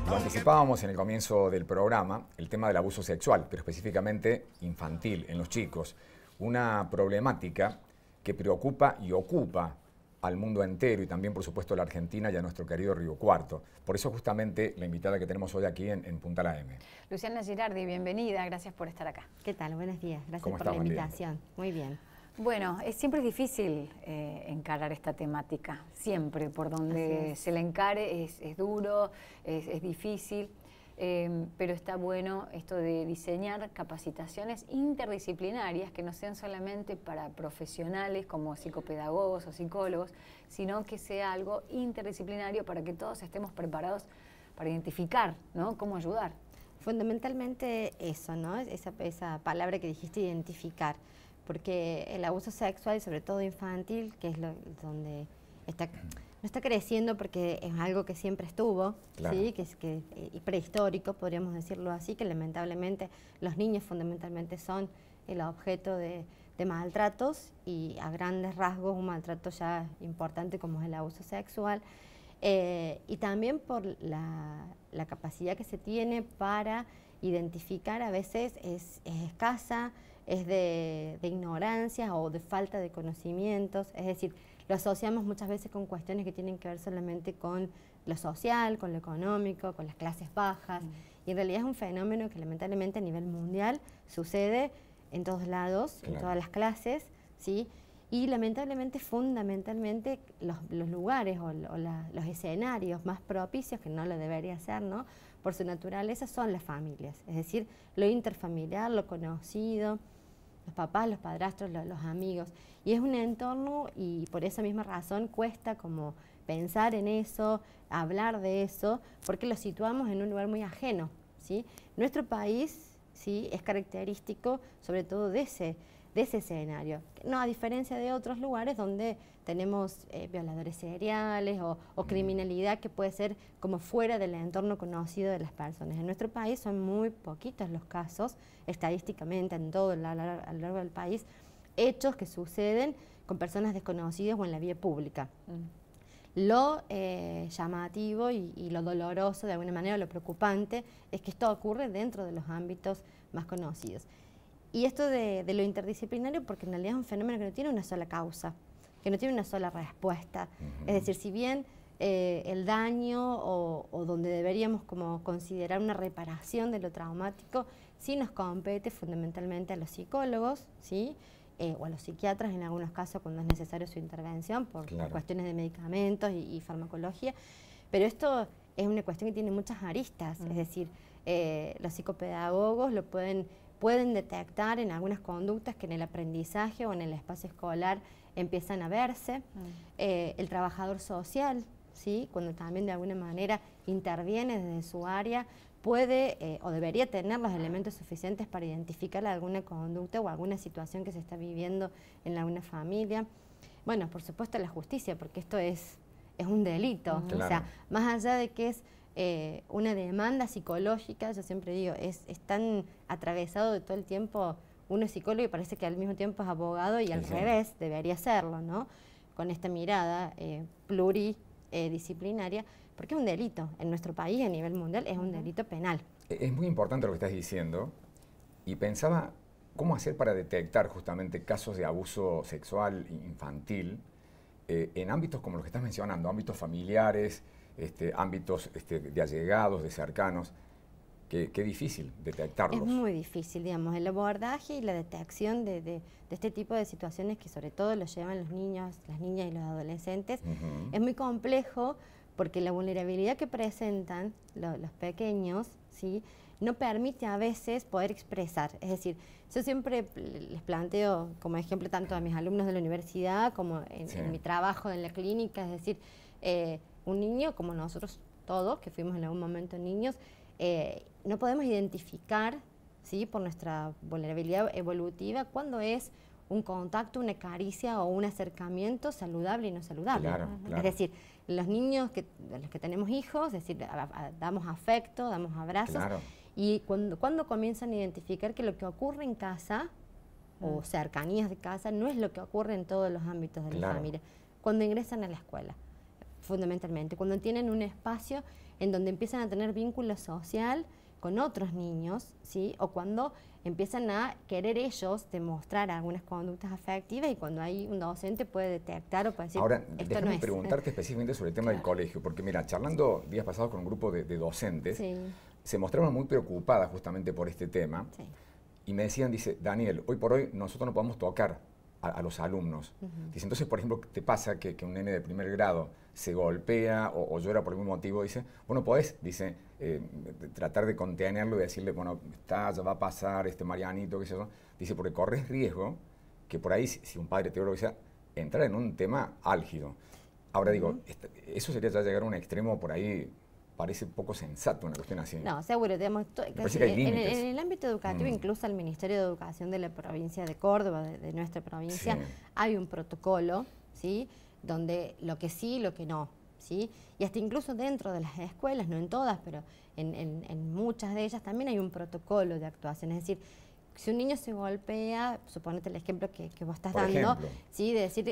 Lo anticipábamos en el comienzo del programa, el tema del abuso sexual, pero específicamente infantil en los chicos. Una problemática que preocupa y ocupa al mundo entero y también, por supuesto, a la Argentina y a nuestro querido Río Cuarto. Por eso, justamente, la invitada que tenemos hoy aquí en Punta La M. Luciana Girardi, bienvenida, gracias por estar acá. ¿Qué tal? Buenos días, gracias ¿Cómo por está? la Buen día. invitación. Muy bien. Bueno, siempre es difícil encarar esta temática, siempre, por donde se la encare es duro, es difícil, pero está bueno esto de diseñar capacitaciones interdisciplinarias que no sean solamente para profesionales como psicopedagogos o psicólogos, sino que sea algo interdisciplinario para que todos estemos preparados para identificar, ¿no?, cómo ayudar. Fundamentalmente eso, ¿no? Esa palabra que dijiste, identificar. Porque el abuso sexual, y sobre todo infantil, que es donde no está creciendo porque es algo que siempre estuvo, claro, ¿sí? que es prehistórico, podríamos decirlo así, que lamentablemente los niños fundamentalmente son el objeto de maltratos, y a grandes rasgos un maltrato ya importante como es el abuso sexual, y también por la capacidad que se tiene para identificar, a veces es escasa, es de ignorancia o de falta de conocimientos, es decir, lo asociamos muchas veces con cuestiones que tienen que ver solamente con lo social, con lo económico, con las clases bajas, y en realidad es un fenómeno que lamentablemente a nivel mundial sucede en todos lados, claro, en todas las clases, ¿sí? Y lamentablemente, fundamentalmente, los lugares o los escenarios más propicios, que no lo debería ser, ¿no?, por su naturaleza, son las familias, es decir, lo interfamiliar, lo conocido, los papás, los padrastros, los amigos, y es un entorno, y por esa misma razón cuesta como pensar en eso, hablar de eso, porque lo situamos en un lugar muy ajeno, ¿sí? Nuestro país, ¿sí?, es característico sobre todo de ese escenario, no, a diferencia de otros lugares donde tenemos violadores seriales o criminalidad que puede ser como fuera del entorno conocido de las personas. En nuestro país son muy poquitos los casos, estadísticamente en todo a lo largo del país, hechos que suceden con personas desconocidas o en la vía pública. Lo llamativo y lo doloroso, de alguna manera, lo preocupante, es que esto ocurre dentro de los ámbitos más conocidos. Y esto de lo interdisciplinario, porque en realidad es un fenómeno que no tiene una sola causa, que no tiene una sola respuesta. Es decir, si bien el daño o donde deberíamos como considerar una reparación de lo traumático, sí nos compete fundamentalmente a los psicólogos, ¿sí?, o a los psiquiatras en algunos casos cuando es necesario su intervención por cuestiones de medicamentos y farmacología, pero esto es una cuestión que tiene muchas aristas, es decir, los psicopedagogos lo pueden detectar en algunas conductas que en el aprendizaje o en el espacio escolar empiezan a verse. El trabajador social, ¿sí?, cuando también de alguna manera interviene desde su área, puede o debería tener los elementos suficientes para identificar alguna conducta o alguna situación que se está viviendo en alguna familia. Bueno, por supuesto la justicia, porque esto es un delito. Claro. O sea, más allá de que es una demanda psicológica, yo siempre digo, es tan atravesado de todo el tiempo, uno es psicólogo y parece que al mismo tiempo es abogado, y al revés, debería serlo, ¿no?, con esta mirada pluridisciplinaria, porque es un delito. En nuestro país, a nivel mundial, es un delito penal. Es muy importante lo que estás diciendo, y pensaba cómo hacer para detectar justamente casos de abuso sexual infantil en ámbitos como los que estás mencionando, ámbitos familiares, ámbitos de allegados, de cercanos. Qué difícil detectarlos. Es muy difícil, digamos, el abordaje y la detección de este tipo de situaciones que sobre todo lo llevan los niños, las niñas y los adolescentes. Es muy complejo porque la vulnerabilidad que presentan los pequeños, ¿sí?, no permite a veces poder expresar. Es decir, yo siempre les planteo como ejemplo tanto a mis alumnos de la universidad como en mi trabajo en la clínica, es decir, un niño como nosotros todos, que fuimos en algún momento niños, no podemos identificar, ¿sí?, por nuestra vulnerabilidad evolutiva, cuándo es un contacto, una caricia o un acercamiento saludable y no saludable. Claro, claro. Es decir, los niños de los que tenemos hijos, es decir, damos afecto, damos abrazos, Claro. y cuando comienzan a identificar que lo que ocurre en casa o cercanías de casa no es lo que ocurre en todos los ámbitos de la familia, cuando ingresan a la escuela. fundamentalmente, cuando tienen un espacio en donde empiezan a tener vínculo social con otros niños, ¿sí? O cuando empiezan a querer ellos demostrar algunas conductas afectivas y cuando hay un docente puede detectar o puede decir, ahora, esto déjame no es. preguntarte específicamente sobre el tema del colegio, porque mira, charlando días pasados con un grupo de docentes, Sí. se mostraron muy preocupadas justamente por este tema. Sí. Y me decían, dice, Daniel, hoy por hoy nosotros no podemos tocar a los alumnos. Dice, entonces, por ejemplo, ¿te pasa que un nene de primer grado se golpea o llora por algún motivo? Dice, bueno, podés, dice, tratar de contenerlo y decirle, bueno, ya va a pasar, Marianito, qué sé yo. Dice, porque corres riesgo que por ahí, si un padre te lo que sea, entrar en un tema álgido. Ahora digo, eso sería ya llegar a un extremo por ahí. Parece poco sensato una cuestión así. No, seguro. Digamos, parece que hay límites. en el ámbito educativo, incluso el Ministerio de Educación de la provincia de Córdoba, de nuestra provincia, Sí. hay un protocolo, ¿sí? Donde lo que sí, lo que no, ¿sí? Y hasta incluso dentro de las escuelas, no en todas, pero en muchas de ellas también hay un protocolo de actuación. Es decir, si un niño se golpea, suponete el ejemplo que vos estás Por dando, ejemplo. ¿sí? De decir,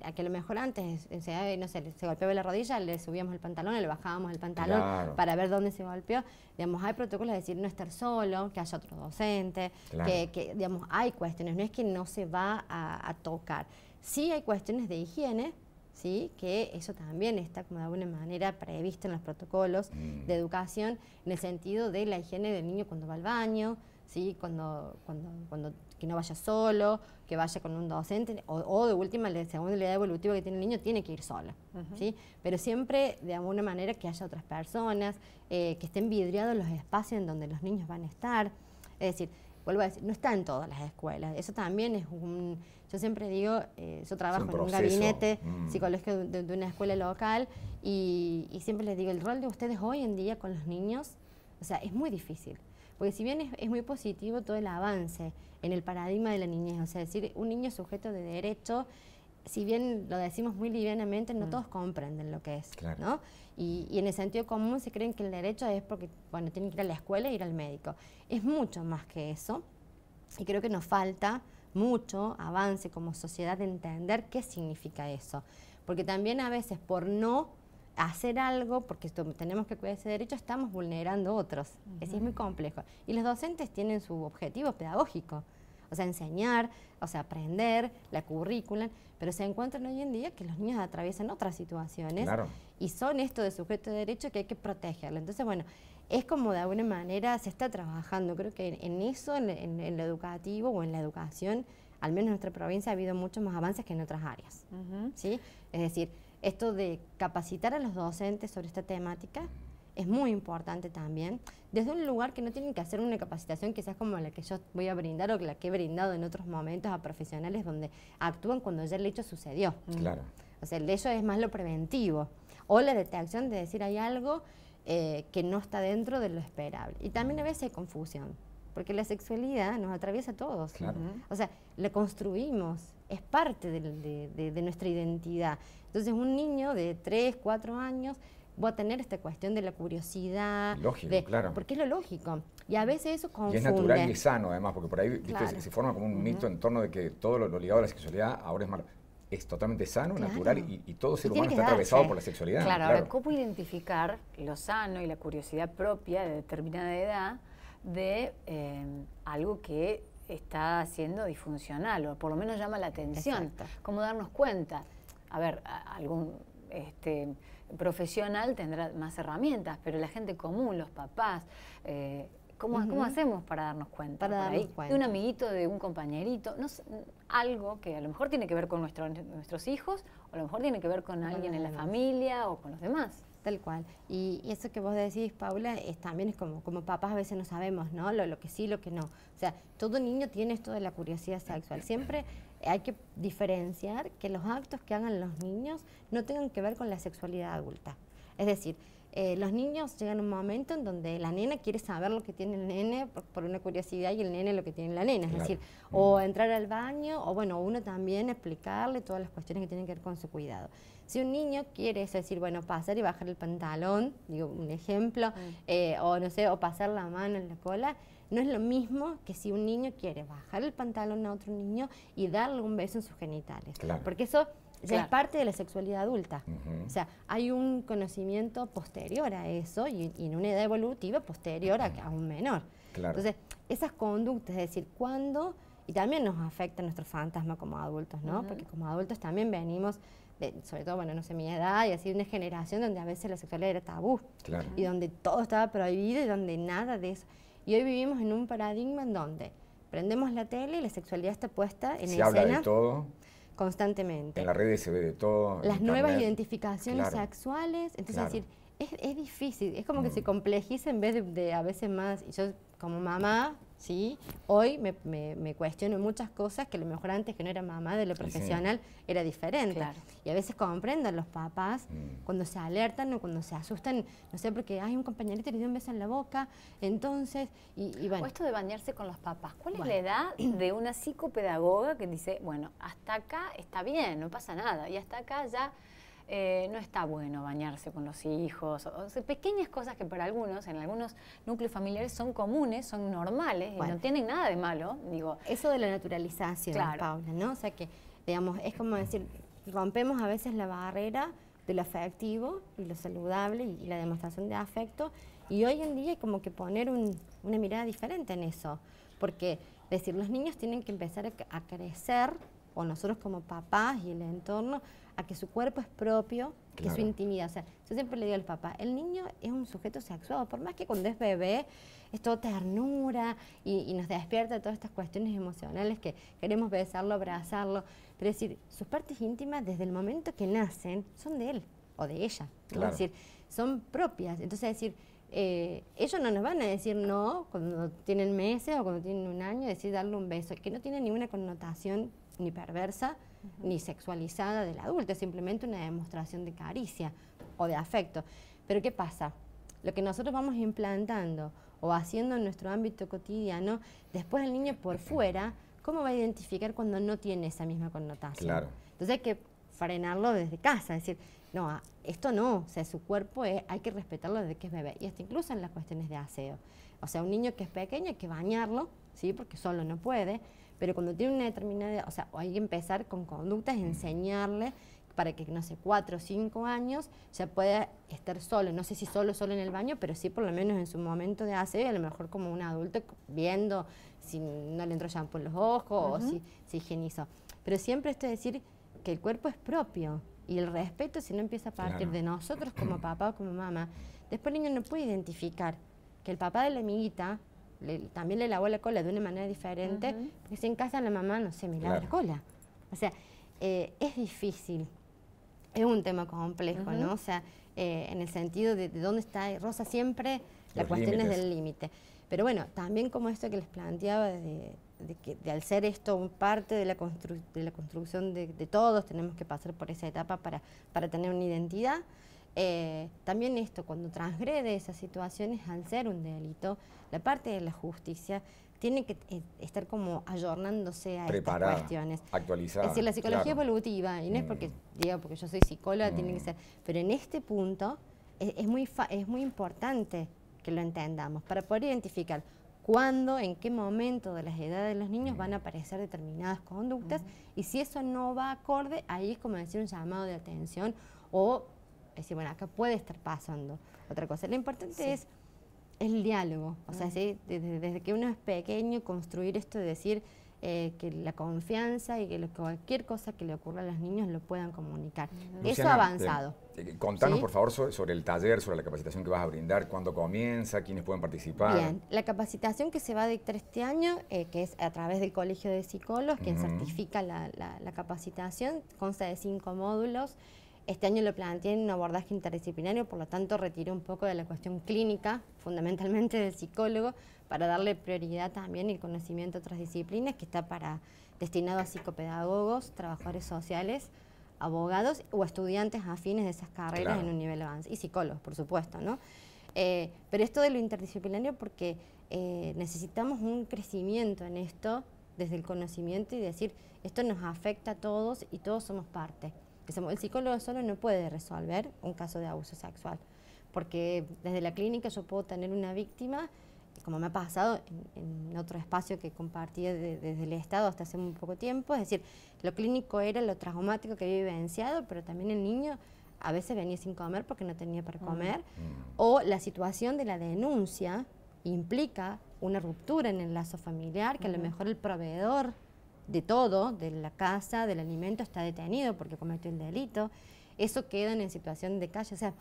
a que a lo mejor antes, no sé, se golpeaba la rodilla, le subíamos el pantalón, le bajábamos el pantalón Claro. para ver dónde se golpeó. Digamos, hay protocolos de decir no estar solo, que haya otro docente, Claro. que digamos, hay cuestiones, no es que no se va a tocar. Sí hay cuestiones de higiene, ¿sí? Que eso también está como de alguna manera previsto en los protocolos de educación, en el sentido de la higiene del niño cuando va al baño, ¿sí? Cuando que no vaya solo, que vaya con un docente, o de última, según la edad evolutiva que tiene el niño, tiene que ir solo, ¿sí? Pero siempre, de alguna manera, que haya otras personas, que estén vidriados los espacios en donde los niños van a estar. Es decir, vuelvo a decir, no está en todas las escuelas. Eso también es yo siempre digo, yo trabajo en un gabinete psicológico de una escuela local y siempre les digo, el rol de ustedes hoy en día con los niños, o sea, es muy difícil. Porque si bien es muy positivo todo el avance en el paradigma de la niñez, o sea, es decir, un niño sujeto de derecho, si bien lo decimos muy livianamente, no todos comprenden lo que es, Claro. ¿no? Y en el sentido común se creen que el derecho es porque, bueno, tienen que ir a la escuela e ir al médico. Es mucho más que eso, y creo que nos falta mucho avance como sociedad de entender qué significa eso. Porque también a veces por no hacer algo, porque tenemos que cuidar ese derecho, estamos vulnerando otros. Es muy complejo. Y los docentes tienen su objetivo pedagógico, o sea, enseñar, o sea, aprender, la currícula, pero se encuentran hoy en día que los niños atraviesan otras situaciones Claro. y son esto de sujeto de derecho que hay que protegerlo. Entonces, bueno, es como de alguna manera se está trabajando. Creo que en eso, en lo educativo o en la educación, al menos en nuestra provincia ha habido muchos más avances que en otras áreas, ¿sí? Es decir, esto de capacitar a los docentes sobre esta temática es muy importante también, desde un lugar que no tienen que hacer una capacitación quizás como la que yo voy a brindar o la que he brindado en otros momentos a profesionales donde actúan cuando ya el hecho sucedió. Claro. O sea, el hecho es más lo preventivo o la detección de decir hay algo que no está dentro de lo esperable. Y también a veces hay confusión, porque la sexualidad nos atraviesa a todos. Claro. O sea, la construimos, es parte de nuestra identidad. Entonces, un niño de 3, 4 años va a tener esta cuestión de la curiosidad. Lógico, claro. Porque es lo lógico. Y a veces eso confunde. Y es natural y es sano, además, porque por ahí ¿viste? Claro. Se forma como un mito en torno de que todo lo ligado a la sexualidad ahora es malo. Es totalmente sano, Claro. natural y todo ser Y tiene humano que está atravesado darse. por la sexualidad. Claro, ahora, ¿cómo identificar lo sano y la curiosidad propia de determinada edad de algo que está siendo disfuncional o por lo menos llama la atención? Exacto. ¿Cómo darnos cuenta? A ver, algún profesional tendrá más herramientas, pero la gente común, los papás, ¿cómo hacemos para darnos cuenta? Para por darnos ahí? cuenta. De un amiguito, de un compañerito, no sé, algo que a lo mejor tiene que ver con nuestros hijos, o a lo mejor tiene que ver con alguien en la demás. familia o con los demás. Tal cual. Y eso que vos decís, Paula, también es como papás a veces no sabemos, ¿no? Lo que sí, lo que no. O sea, todo niño tiene esto de la curiosidad sexual. Siempre hay que diferenciar que los actos que hagan los niños no tengan que ver con la sexualidad adulta. Es decir, los niños llegan a un momento en donde la nena quiere saber lo que tiene el nene por una curiosidad y el nene lo que tiene la nena. Es Claro. decir, o entrar al baño, o bueno, uno también explicarle todas las cuestiones que tienen que ver con su cuidado. Si un niño quiere, es decir, bueno, pasar y bajar el pantalón, digo, un ejemplo, o no sé, o pasar la mano en la cola, no es lo mismo que si un niño quiere bajar el pantalón a otro niño y darle un beso en sus genitales. Claro. Porque eso ya Claro. es parte de la sexualidad adulta. Ujú. O sea, hay un conocimiento posterior a eso y en una edad evolutiva posterior a un menor. Claro. Entonces, esas conductas, es decir, cuándo, y también nos afecta nuestro fantasma como adultos, ¿no? Porque como adultos también venimos, sobre todo, bueno, no sé, mi edad y así, una generación donde a veces la sexualidad era tabú. Claro. Y donde todo estaba prohibido y donde nada de eso. Y hoy vivimos en un paradigma en donde prendemos la tele y la sexualidad está puesta en Se habla escena de todo, constantemente. en las redes se ve de todo. en Las nuevas internet. identificaciones Claro. sexuales, entonces Claro. es decir, es difícil, es como que se complejiza en vez de a veces más, y yo como mamá, sí, hoy me cuestiono muchas cosas que a lo mejor antes que no era mamá de lo sí. profesional era diferente. Claro. Y a veces comprendo a los papás cuando se alertan o cuando se asustan, no sé, porque hay un compañerito le dio un beso en la boca, entonces, y bueno. O esto de bañarse con los papás. ¿Cuál es Bueno. la edad de una psicopedagoga que dice, bueno, hasta acá está bien, no pasa nada, y hasta acá ya no está bueno bañarse con los hijos? O sea, pequeñas cosas que para algunos, en algunos núcleos familiares son comunes, son normales, y Bueno. no tienen nada de malo. Digo, Eso de la naturalización, Claro. Paula, ¿no? O sea que, digamos, es como decir, rompemos a veces la barrera de lo afectivo y lo saludable y la demostración de afecto, y hoy en día hay como que poner una mirada diferente en eso, porque, decir, los niños tienen que empezar a crecer, o nosotros como papás y el entorno, a que su cuerpo es propio, que su Claro. intimidad. O sea, yo siempre le digo al papá, el niño es un sujeto sexuado, por más que cuando es bebé es todo ternura y nos despierta todas estas cuestiones emocionales que queremos besarlo, abrazarlo, pero es decir, sus partes íntimas desde el momento que nacen son de él o de ella, ¿no? Claro. Es decir, son propias. Entonces, es decir, ellos no nos van a decir no cuando tienen meses o cuando tienen un año, decir darle un beso, que no tiene ninguna connotación ni perversa ni sexualizada del adulto, es simplemente una demostración de caricia o de afecto. Pero ¿qué pasa? Lo que nosotros vamos implantando o haciendo en nuestro ámbito cotidiano, después el niño por fuera, ¿cómo va a identificar cuando no tiene esa misma connotación? Claro. Entonces hay que frenarlo desde casa, es decir, no, esto no, o sea, su cuerpo hay que respetarlo desde que es bebé, y hasta incluso en las cuestiones de aseo. O sea, un niño que es pequeño hay que bañarlo, ¿sí? Porque solo no puede, pero cuando tiene una determinada, o sea, hay que empezar con conductas, enseñarle para que, no sé, 4 o 5 años ya pueda estar solo, no sé si solo en el baño, pero sí por lo menos en su momento de aseo, y a lo mejor como un adulto viendo si no le entró shampoo en los ojos o si higienizó. Pero siempre esto es decir que el cuerpo es propio, y el respeto, si no empieza a partir Claro. de nosotros como papá o como mamá, después el niño no puede identificar que el papá de la amiguita también le lavó la cola de una manera diferente, porque si en casa la mamá, no sé, me lava la Claro. cola. O sea, es difícil, es un tema complejo, ¿no? O sea, en el sentido de dónde está, Rosa siempre la Los cuestión es límites. del límite. Pero bueno, también como esto que les planteaba de al ser esto parte de la construcción de todos, tenemos que pasar por esa etapa para tener una identidad. También esto, cuando transgrede esas situaciones, al ser un delito, la parte de la justicia tiene que estar como ayornándose a Preparada, estas cuestiones. actualizada. Es decir, la psicología claro. evolutiva, y no es porque digo porque yo soy psicóloga, tiene que ser, pero en este punto es muy importante que lo entendamos para poder identificar cuándo, en qué momento de las edades de los niños van a aparecer determinadas conductas, y si eso no va acorde, ahí es como decir un llamado de atención o decir, bueno, acá puede estar pasando otra cosa. Lo importante es el diálogo, o sea, ¿sí? desde que uno es pequeño, construir esto de decir que la confianza y que cualquier cosa que le ocurra a los niños lo puedan comunicar. Eso Luciana, ha avanzado. Contanos, ¿Sí? por favor, sobre el taller, sobre la capacitación que vas a brindar, cuándo comienza, quiénes pueden participar. Bien, la capacitación que se va a dictar este año, que es a través del Colegio de Psicólogos, quien certifica la capacitación, consta de 5 módulos. Este año lo planteé en un abordaje interdisciplinario, por lo tanto retiré un poco de la cuestión clínica, fundamentalmente del psicólogo, para darle prioridad también el conocimiento a otras disciplinas, que está destinado a psicopedagogos, trabajadores sociales, abogados o estudiantes afines de esas carreras Claro. en un nivel avance, y psicólogos, por supuesto, ¿no? Pero esto de lo interdisciplinario porque necesitamos un crecimiento en esto desde el conocimiento y decir, esto nos afecta a todos y todos somos parte. El psicólogo solo no puede resolver un caso de abuso sexual, porque desde la clínica yo puedo tener una víctima como me ha pasado en otro espacio que compartí desde el Estado hasta hace muy poco tiempo, es decir, lo clínico era lo traumático que había vivenciado, pero también el niño a veces venía sin comer porque no tenía para comer, o la situación de la denuncia implica una ruptura en el lazo familiar, que a lo mejor el proveedor de todo, de la casa, del alimento, está detenido porque cometió el delito, eso quedan en situación de calle, o sea,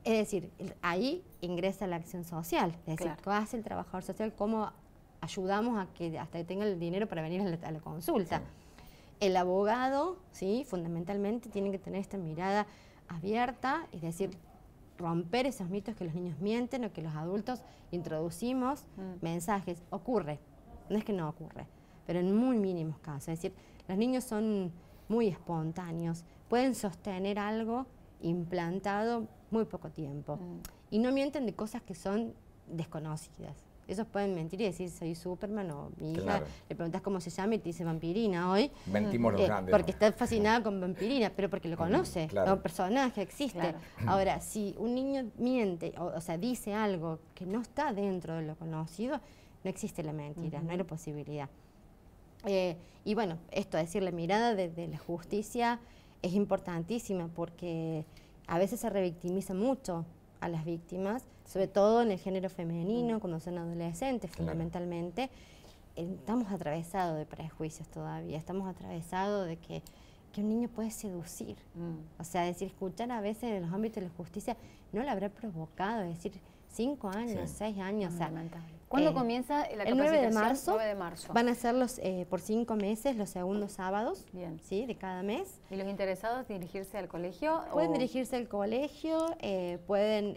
es decir, ahí ingresa la acción social, es decir, ¿qué hace el trabajador social? ¿Cómo ayudamos a que hasta que tenga el dinero para venir a la consulta? Sí. El abogado, ¿sí? Fundamentalmente, tiene que tener esta mirada abierta, es decir, romper esos mitos que los niños mienten o que los adultos introducimos mensajes. Ocurre, no es que no ocurre, pero en muy mínimos casos. Es decir, los niños son muy espontáneos, pueden sostener algo implantado muy poco tiempo. Y no mienten de cosas que son desconocidas. Ellos pueden mentir y decir, soy Superman, o mi hija, le preguntas cómo se llama y te dice Vampirina hoy. Mentimos los grandes. Porque está fascinada con Vampirina, pero porque lo conoce, es un personaje, existe. Claro. Ahora, si un niño miente, o sea, dice algo que no está dentro de lo conocido, no existe la mentira, no hay la posibilidad. Y bueno, esto, es decir, la mirada de la justicia es importantísima porque a veces se revictimiza mucho a las víctimas, sobre todo en el género femenino, cuando son adolescentes fundamentalmente. Estamos atravesados de prejuicios todavía, estamos atravesados de que un niño puede seducir. O sea, decir, escuchar a veces en los ámbitos de la justicia no lo habrá provocado, es decir, 5 años, 6 años. O sea, ¿cuándo comienza la capacitación? El 9 de marzo. 9 de marzo. Van a ser por 5 meses, los segundos sábados. Bien. ¿Sí? De cada mes. ¿Y los interesados dirigirse al colegio? Pueden dirigirse al colegio, pueden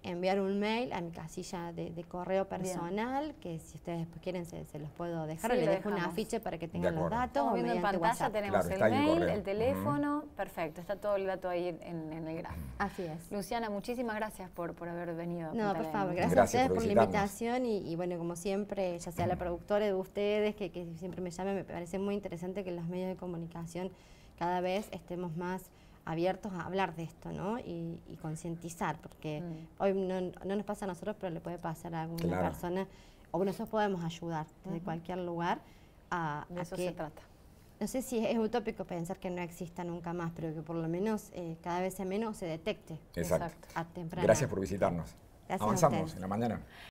enviar un mail a mi casilla de correo personal, que si ustedes después quieren se los puedo dejar. Sí, les dejo un afiche para que tengan los datos. Estamos viendo en pantalla, WhatsApp. Tenemos el mail, el teléfono. Perfecto, está todo el dato ahí en el grafo. Así es. Luciana, muchísimas gracias por haber venido. No, por favor, gracias a ustedes por la invitación y bueno, como siempre, ya sea la productora de ustedes, que siempre me llaman, me parece muy interesante que los medios de comunicación cada vez estemos más abiertos a hablar de esto, ¿no? Y concientizar, porque hoy no nos pasa a nosotros, pero le puede pasar a alguna persona, o nosotros podemos ayudar desde cualquier lugar a eso que, se trata. No sé si es utópico pensar que no exista nunca más, pero que por lo menos cada vez sea menos se detecte. Exacto. A temprana. Gracias por visitarnos. Gracias. Avanzamos en la mañana.